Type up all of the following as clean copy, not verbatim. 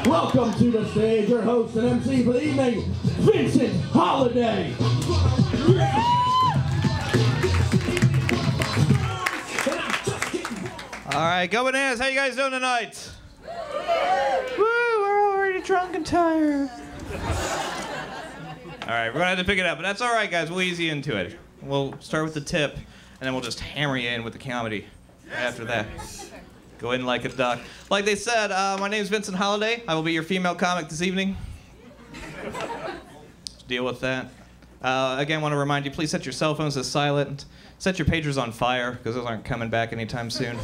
welcome to the stage your host and MC for the evening, Vincent Holiday. All right, go bananas. How you guys doing tonight? Woo, we're already drunk and tired. All right, we're gonna have to pick it up, but that's all right, guys. We'll ease you into it. We'll start with the tip, and then we'll just hammer you in with the comedy after that. Go in like a duck. Like they said, my name's Vincent Holiday. I will be your female comic this evening. Deal with that. Again, want to remind you, please set your cell phones to silent. Set your pagers on fire, because those aren't coming back anytime soon.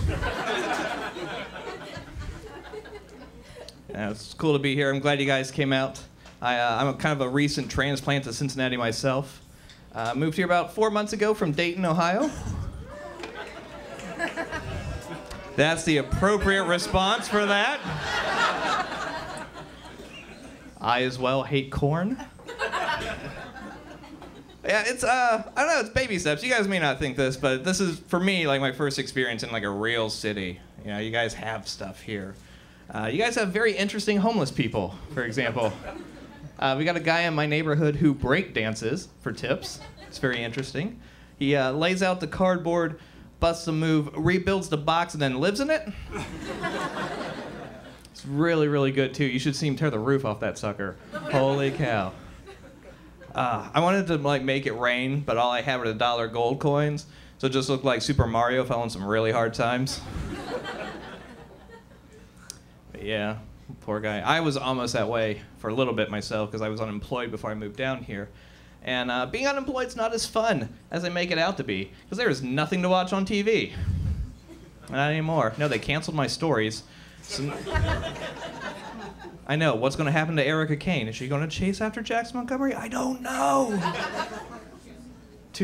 Yeah, it's cool to be here. I'm glad you guys came out. I'm kind of a recent transplant to Cincinnati myself. Moved here about 4 months ago from Dayton, Ohio. That's the appropriate response for that. I as well hate corn. Yeah, it's I don't know, it's baby steps. You guys may not think this, but this is for me like my first experience in like a real city. You know, you guys have stuff here. You guys have very interesting homeless people, for example. We got a guy in my neighborhood who break dances for tips. It's very interesting. He lays out the cardboard, busts a move, rebuilds the box, and then lives in it. It's really, really good, too. You should see him tear the roof off that sucker. Holy cow. I wanted to like make it rain, but all I had were the $1 gold coins, so it just looked like Super Mario fell in some really hard times. But yeah, poor guy. I was almost that way for a little bit myself, because I was unemployed before I moved down here. And being unemployed is not as fun as they make it out to be, because there is nothing to watch on TV. Not anymore. No, they canceled my stories. So I know. What's going to happen to Erica Kane? Is she going to chase after Jax Montgomery? I don't know. It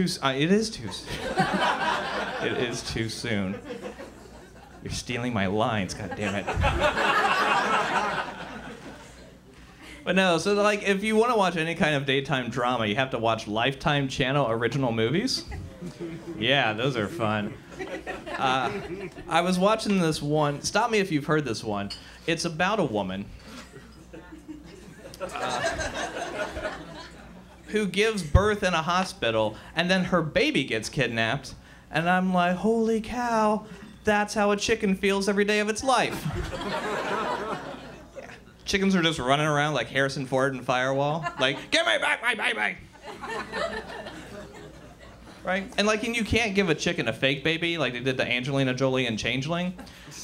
is too soon. It is too soon. You're stealing my lines, God damn it. But no, so like if you want to watch any kind of daytime drama, you have to watch Lifetime Channel original movies. Yeah, those are fun. I was watching this one. Stop me if you've heard this one. It's about a woman who gives birth in a hospital, and then her baby gets kidnapped. And I'm like, holy cow, that's how a chicken feels every day of its life. Chickens are just running around like Harrison Ford in Firewall. Like, give me back my baby! Right? And like, and you can't give a chicken a fake baby like they did to Angelina Jolie and Changeling,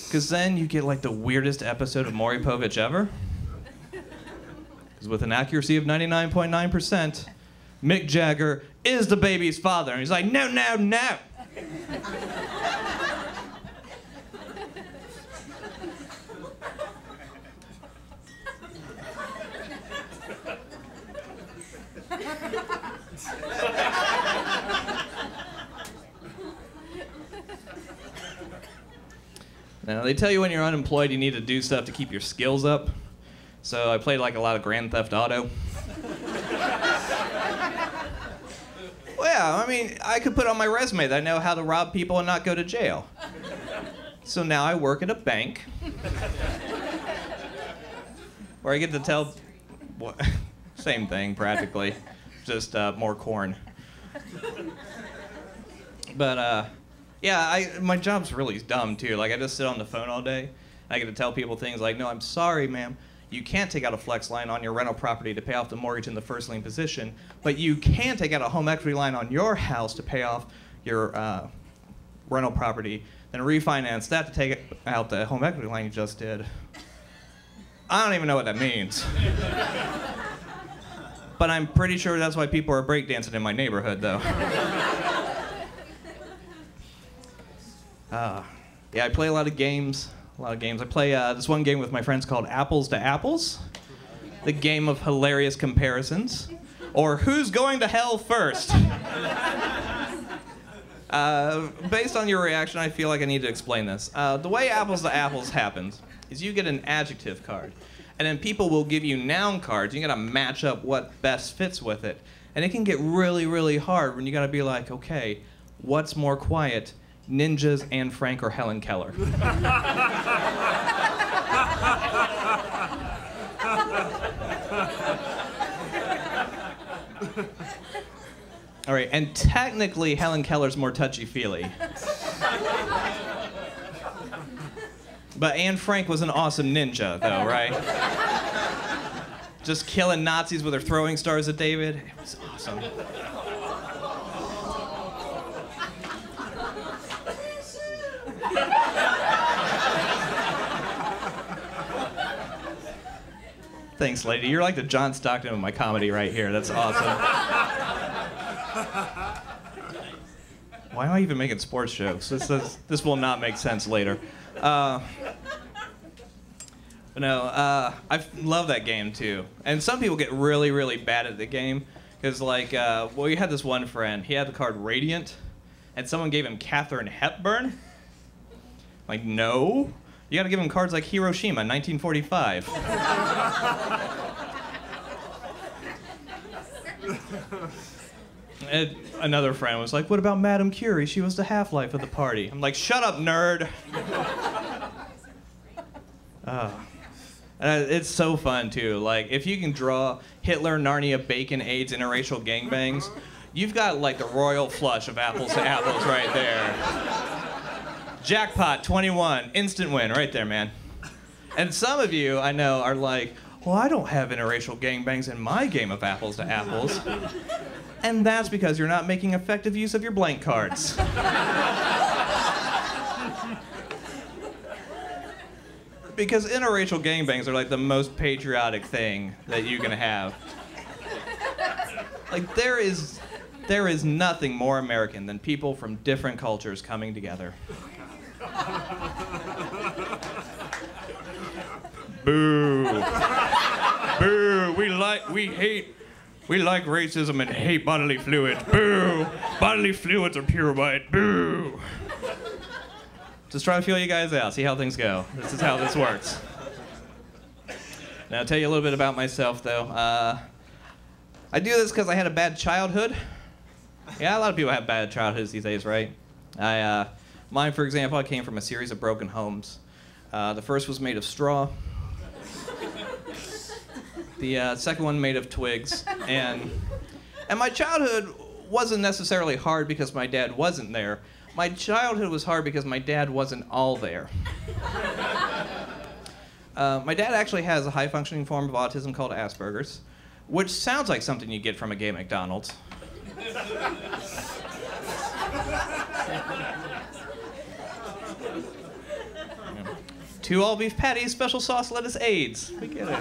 because then you get like the weirdest episode of Maury Povich ever. Because with an accuracy of 99.9%, Mick Jagger is the baby's father. And he's like, no, no, no! Now, they tell you when you're unemployed you need to do stuff to keep your skills up. So I played like a lot of Grand Theft Auto. Well, yeah, I mean, I could put on my resume that I know how to rob people and not go to jail. So now I work at a bank where I get to tell... Same thing, practically. Just more corn. But, yeah, my job's really dumb, too. Like, I just sit on the phone all day. I get to tell people things like, no, I'm sorry, ma'am. You can't take out a flex line on your rental property to pay off the mortgage in the first lien position, but you can take out a home equity line on your house to pay off your rental property, then refinance that to take out the home equity line you just did. I don't even know what that means. But I'm pretty sure that's why people are breakdancing in my neighborhood, though. Yeah, I play a lot of games. I play this one game with my friends called Apples to Apples, the game of hilarious comparisons, or who's going to hell first. Based on your reaction, I feel like I need to explain this. The way Apples to Apples happens is you get an adjective card, and then people will give you noun cards. You gotta match up what best fits with it. And it can get really, really hard when you gotta be like, okay, what's more quiet, ninjas, Anne Frank, or Helen Keller? All right, and technically Helen Keller's more touchy-feely. But Anne Frank was an awesome ninja, though, right? Just killing Nazis with her throwing stars at David. It was awesome. Thanks, lady. You're like the John Stockton of my comedy right here. That's awesome. Why am I even making sports jokes? This will not make sense later. I love that game too. And some people get really, really bad at the game because, like, we had this one friend. He had the card Radiant, and someone gave him Katharine Hepburn. Like, no. You gotta give him cards like Hiroshima, 1945. And another friend was like, what about Madame Curie? She was the Half-Life of the party. I'm like, shut up, nerd. It's so fun, too. Like, if you can draw Hitler, Narnia, bacon, AIDS, interracial gangbangs, you've got, like, the royal flush of apples to apples right there. Jackpot, 21, instant win right there, man. And some of you, I know, are like, well, I don't have interracial gangbangs in my game of apples to apples. And that's because you're not making effective use of your blank cards. Because interracial gangbangs are like the most patriotic thing that you can have. Like, there is nothing more American than people from different cultures coming together. Boo. Boo. We like racism and hate bodily fluids. Boo. Bodily fluids are pure white. Boo. Just trying to feel you guys out, see how things go. This is how this works. Now, I'll tell you a little bit about myself, though. I do this because I had a bad childhood. Yeah, a lot of people have bad childhoods these days, right? Mine, for example, I came from a series of broken homes. The first was made of straw. The second one made of twigs. And my childhood wasn't necessarily hard because my dad wasn't there. My childhood was hard because my dad wasn't all there. My dad actually has a high-functioning form of autism called Asperger's, which sounds like something you get from a gay McDonald's. Two all-beef patties, special sauce, lettuce, AIDS. We get it.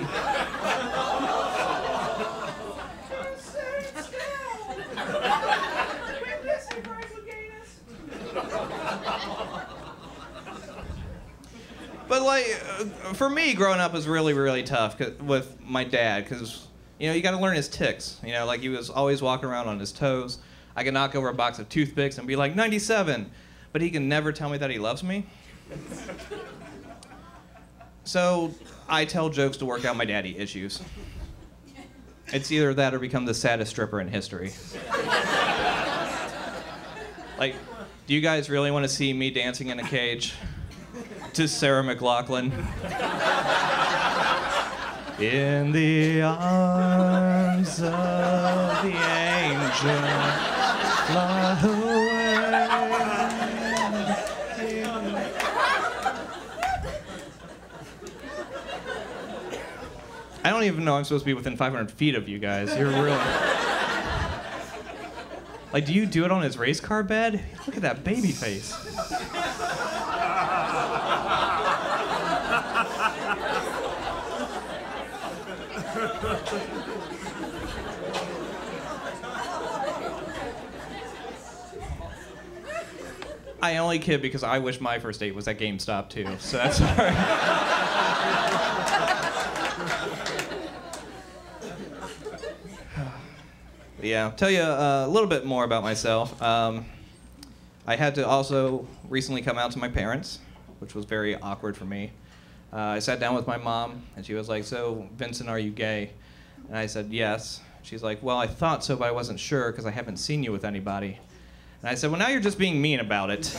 But, like, for me, growing up was really, really tough with my dad, because, you know, you got to learn his tics. You know, like, he was always walking around on his toes. I could knock over a box of toothpicks and be like, 97, but he can never tell me that he loves me. So I tell jokes to work out my daddy issues. It's either that or become the saddest stripper in history. Like, do you guys really want to see me dancing in a cage to Sarah McLachlan? In the arms of the angel, fly away. I don't even know I'm supposed to be within 500 feet of you guys. You're really... Like, do you do it on his race car bed? Look at that baby face. I only kid because I wish my first date was at GameStop too, so that's all right. Yeah, I'll tell you a little bit more about myself. I had to also recently come out to my parents, which was very awkward for me. I sat down with my mom, and she was like, so, Vincent, are you gay? And I said, yes. She's like, well, I thought so, but I wasn't sure because I haven't seen you with anybody. And I said, well, now you're just being mean about it.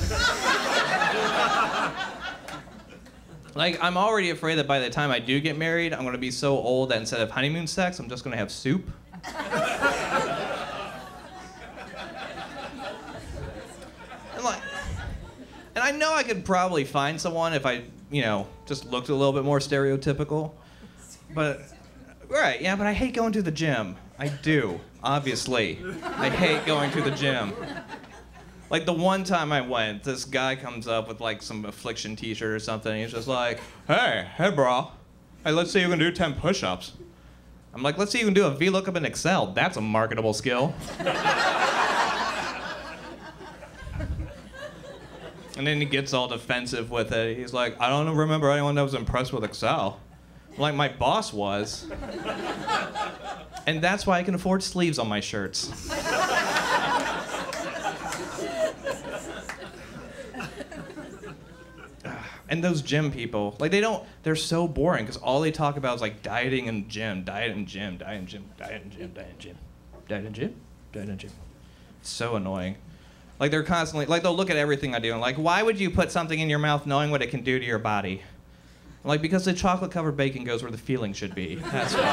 Like, I'm already afraid that by the time I do get married, I'm going to be so old that instead of honeymoon sex, I'm just going to have soup. I know I could probably find someone if I, just looked a little bit more stereotypical. But, right, yeah, but I hate going to the gym. I do, obviously. I hate going to the gym. Like, the one time I went, this guy comes up with, like, some Affliction t-shirt or something, and he's just like, hey, bro. Hey, let's see you can do 10 push-ups. I'm like, let's see you can do a VLOOKUP in Excel. That's a marketable skill. And then he gets all defensive with it. He's like, I don't remember anyone that was impressed with Excel. I'm like, my boss was. And that's why I can afford sleeves on my shirts. And those gym people, like they're so boring because all they talk about is like dieting and gym, diet and gym, diet and gym, diet and gym, diet and gym, diet and gym, diet and gym. It's so annoying. Like they're constantly, like they'll look at everything I do and like, why would you put something in your mouth knowing what it can do to your body? I'm like, because the chocolate covered bacon goes where the feeling should be. That's why.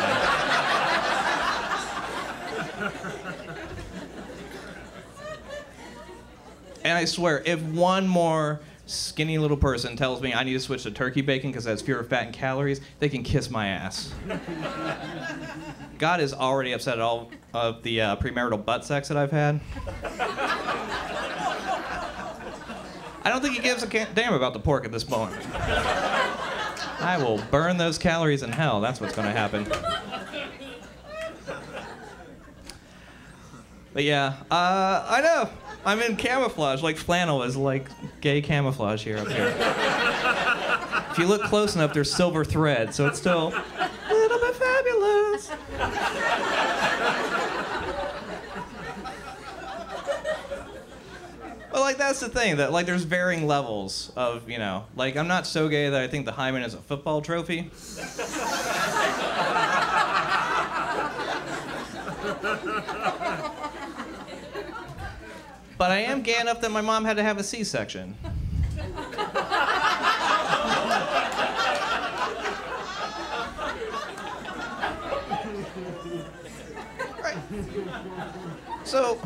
And I swear, if one more skinny little person tells me I need to switch to turkey bacon because it has fewer fat and calories, they can kiss my ass. God is already upset at all of the premarital butt sex that I've had. I don't think he gives a damn about the pork at this point. I will burn those calories in hell. That's what's going to happen. But yeah, I know. I'm in camouflage, like flannel is like gay camouflage here up here. If you look close enough, there's silver thread, so it's still a little bit fabulous. But like that's the thing, that like there's varying levels of, like I'm not so gay that I think the hymen is a football trophy. But I am gay enough that my mom had to have a C-section. Right. So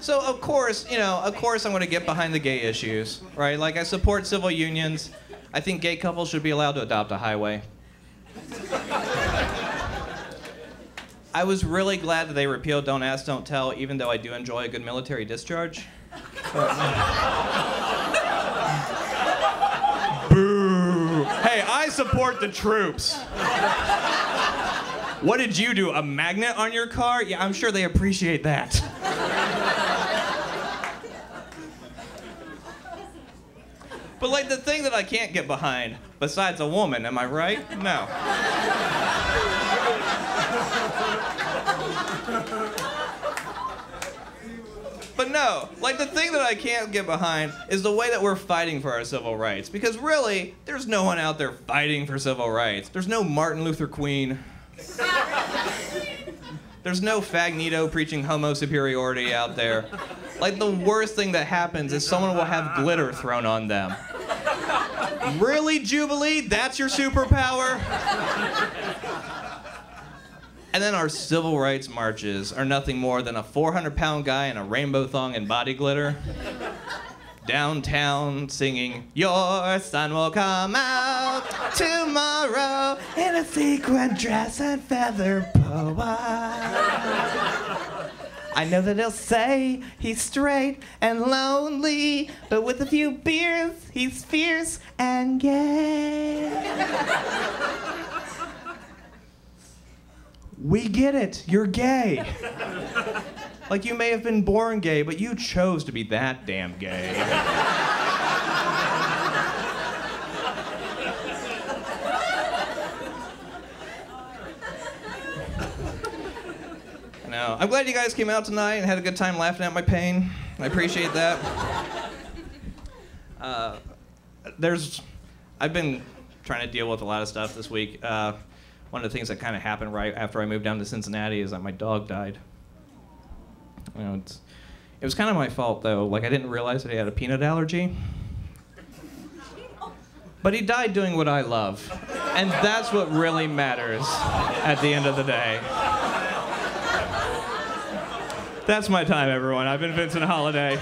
of course, I'm gonna get behind the gay issues, right? Like I support civil unions. I think gay couples should be allowed to adopt a highway. I was really glad that they repealed Don't Ask, Don't Tell, even though I do enjoy a good military discharge. Boo! Hey, I support the troops. What did you do, a magnet on your car? Yeah, I'm sure they appreciate that. But like the thing that I can't get behind, besides a woman, am I right? No. But no, like the thing that I can't get behind is the way that we're fighting for our civil rights. Because really, there's no one out there fighting for civil rights. There's no Martin Luther Queen. There's no Fagnito preaching homo superiority out there. Like the worst thing that happens is someone will have glitter thrown on them. Really, Jubilee? That's your superpower? And then our civil rights marches are nothing more than a 400-pound guy in a rainbow thong and body glitter downtown singing, your sun will come out tomorrow in a sequin dress and feather boa. I know that he'll say he's straight and lonely, but with a few beers, he's fierce and gay. We get it, you're gay. Like you may have been born gay, but you chose to be that damn gay. No, I'm glad you guys came out tonight and had a good time laughing at my pain. I appreciate that. I've been trying to deal with a lot of stuff this week. One of the things that kind of happened right after I moved down to Cincinnati is that my dog died. It was kind of my fault though. Like I didn't realize that he had a peanut allergy. But he died doing what I love. And that's what really matters at the end of the day. That's my time, everyone. I've been Vincent Holiday.